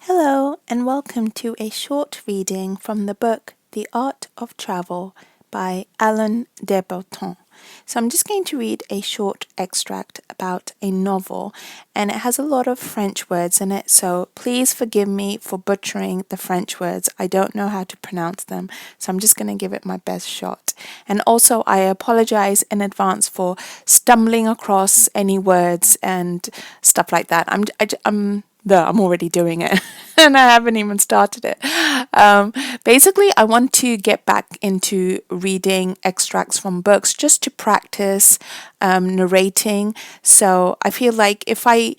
Hello, and welcome to a short reading from the book The Art of Travel by Alain de Botton. So I'm just going to read a short extract about a novel, and it has a lot of French words in it, so please forgive me for butchering the French words. I don't know how to pronounce them, so I'm just going to give it my best shot. And also, I apologize in advance for stumbling across any words and stuff like that. I'm already doing it and I haven't even started it. Basically, I want to get back into reading extracts from books just to practice narrating. So I feel like if I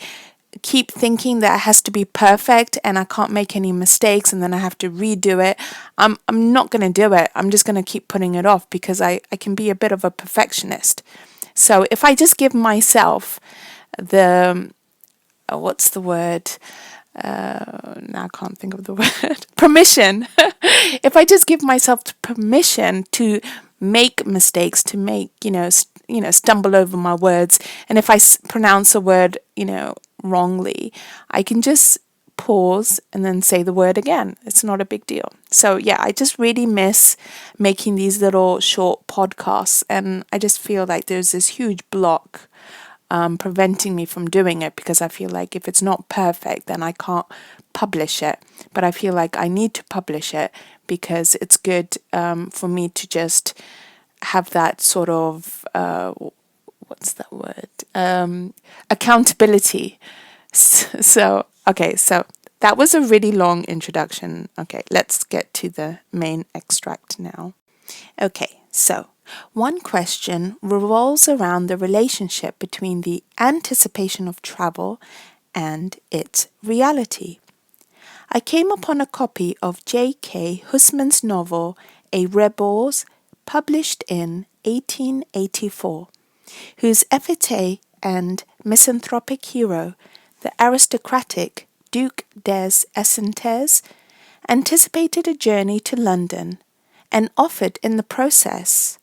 keep thinking that it has to be perfect and I can't make any mistakes and then I have to redo it, I'm not going to do it. I'm just going to keep putting it off because I can be a bit of a perfectionist. So if I just give myself the what's the word? Now I can't think of the word. Permission. If I just give myself permission to make mistakes, to make, stumble over my words, and if I pronounce a word, wrongly, I can just pause and then say the word again. It's not a big deal. So yeah, I just really miss making these little short podcasts, and I just feel like there's this huge block preventing me from doing it because I feel like if it's not perfect, then I can't publish it. But I feel like I need to publish it because it's good for me to just have that sort of, what's that word? Accountability. So that was a really long introduction. Okay, let's get to the main extract now. Okay, so one question revolves around the relationship between the anticipation of travel and its reality. I came upon a copy of J.K. Huysman's novel A Rebels, published in 1884, whose effete and misanthropic hero, the aristocratic Duc des Esseintes, anticipated a journey to London and offered in the process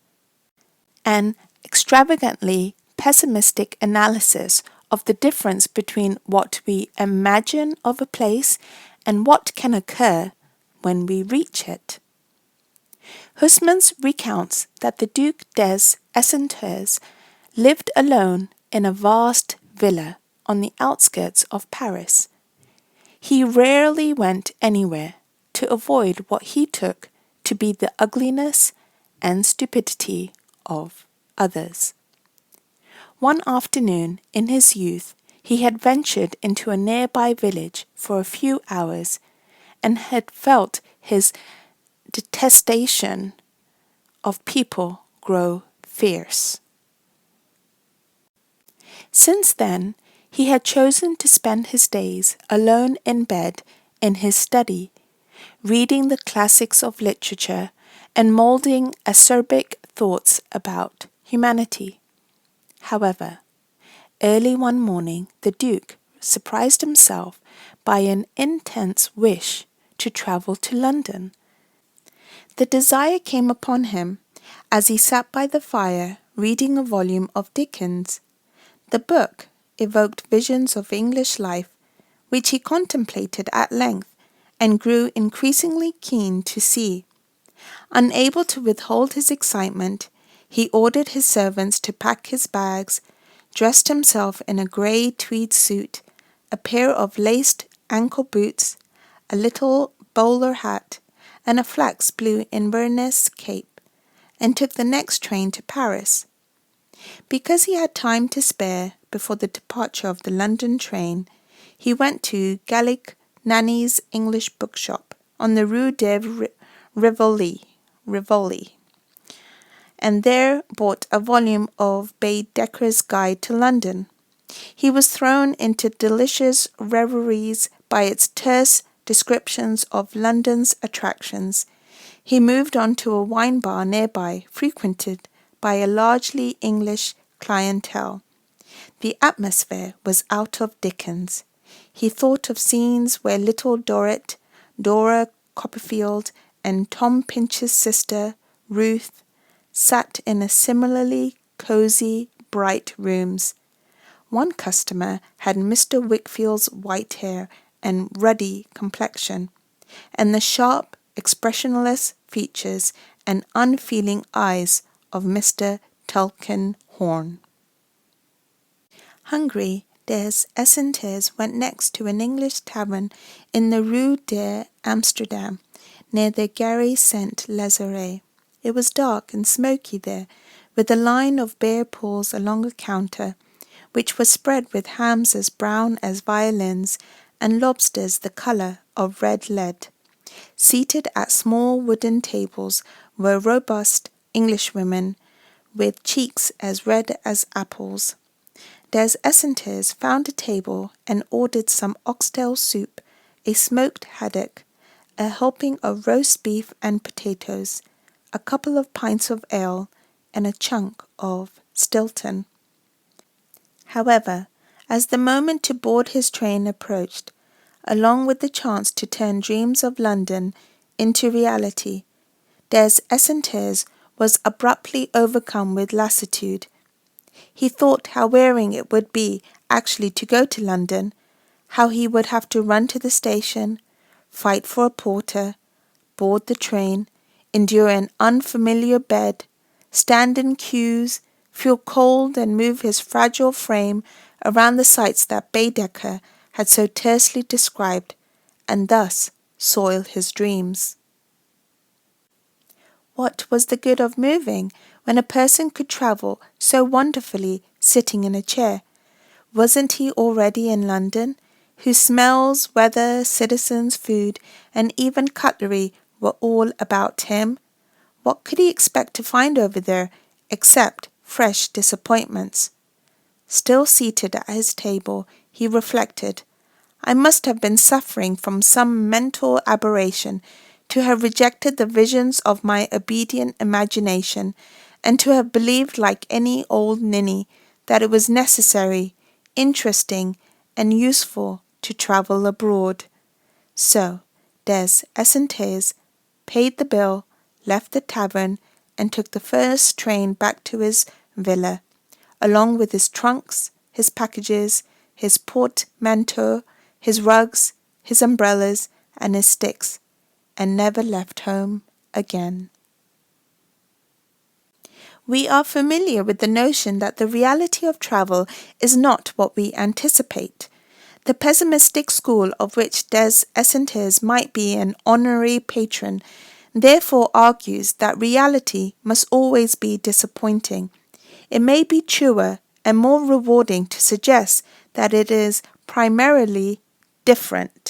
an extravagantly pessimistic analysis of the difference between what we imagine of a place and what can occur when we reach it. Huysmans recounts that the Duc des Esseintes lived alone in a vast villa on the outskirts of Paris. He rarely went anywhere to avoid what he took to be the ugliness and stupidity of others. One afternoon in his youth, he had ventured into a nearby village for a few hours and had felt his detestation of people grow fierce. Since then, he had chosen to spend his days alone in bed in his study, reading the classics of literature and moulding acerbic thoughts about humanity. However, early one morning the Duke surprised himself by an intense wish to travel to London. The desire came upon him as he sat by the fire reading a volume of Dickens. The book evoked visions of English life, which he contemplated at length and grew increasingly keen to see. Unable to withhold his excitement, he ordered his servants to pack his bags, dressed himself in a grey tweed suit, a pair of laced ankle boots, a little bowler hat, and a flax blue Inverness cape, and took the next train to Paris. Because he had time to spare before the departure of the London train, he went to Gallic Nanny's English bookshop on the Rue de Rivoli, and there bought a volume of Baedeker's Guide to London. He was thrown into delicious reveries by its terse descriptions of London's attractions. He moved on to a wine bar nearby, frequented by a largely English clientele. The atmosphere was out of Dickens. He thought of scenes where little Dorrit, Dora Copperfield, and Tom Pinch's sister, Ruth, sat in a similarly cosy, bright rooms. One customer had Mr. Wickfield's white hair and ruddy complexion, and the sharp, expressionless features and unfeeling eyes of Mr. Tulkinghorn. Hungry, des Essentes went next to an English tavern in the Rue de Amsterdam, near the Gare Saint Lazare. It was dark and smoky there, with a line of bare poles along a counter, which was spread with hams as brown as violins and lobsters the colour of red lead. Seated at small wooden tables were robust Englishwomen with cheeks as red as apples. Des Essentes found a table and ordered some oxtail soup, a smoked haddock, a helping of roast beef and potatoes, a couple of pints of ale, and a chunk of Stilton. However, as the moment to board his train approached, along with the chance to turn dreams of London into reality, Des Essentes was abruptly overcome with lassitude. He thought how wearing it would be actually to go to London, how he would have to run to the station, fight for a porter, board the train, endure an unfamiliar bed, stand in queues, feel cold and move his fragile frame around the sights that Baedeker had so tersely described, and thus soil his dreams. What was the good of moving when a person could travel so wonderfully sitting in a chair? Wasn't he already in London, whose smells, weather, citizens, food, and even cutlery were all about him? What could he expect to find over there except fresh disappointments? Still seated at his table, he reflected, I must have been suffering from some mental aberration to have rejected the visions of my obedient imagination, and to have believed like any old ninny that it was necessary, interesting, and useful to travel abroad. So Des Essentes paid the bill, left the tavern, and took the first train back to his villa, along with his trunks, his packages, his portmanteau, his rugs, his umbrellas, and his sticks, and never left home again. We are familiar with the notion that the reality of travel is not what we anticipate. The pessimistic school of which Des Essentes might be an honorary patron therefore argues that reality must always be disappointing. It may be truer and more rewarding to suggest that it is primarily different.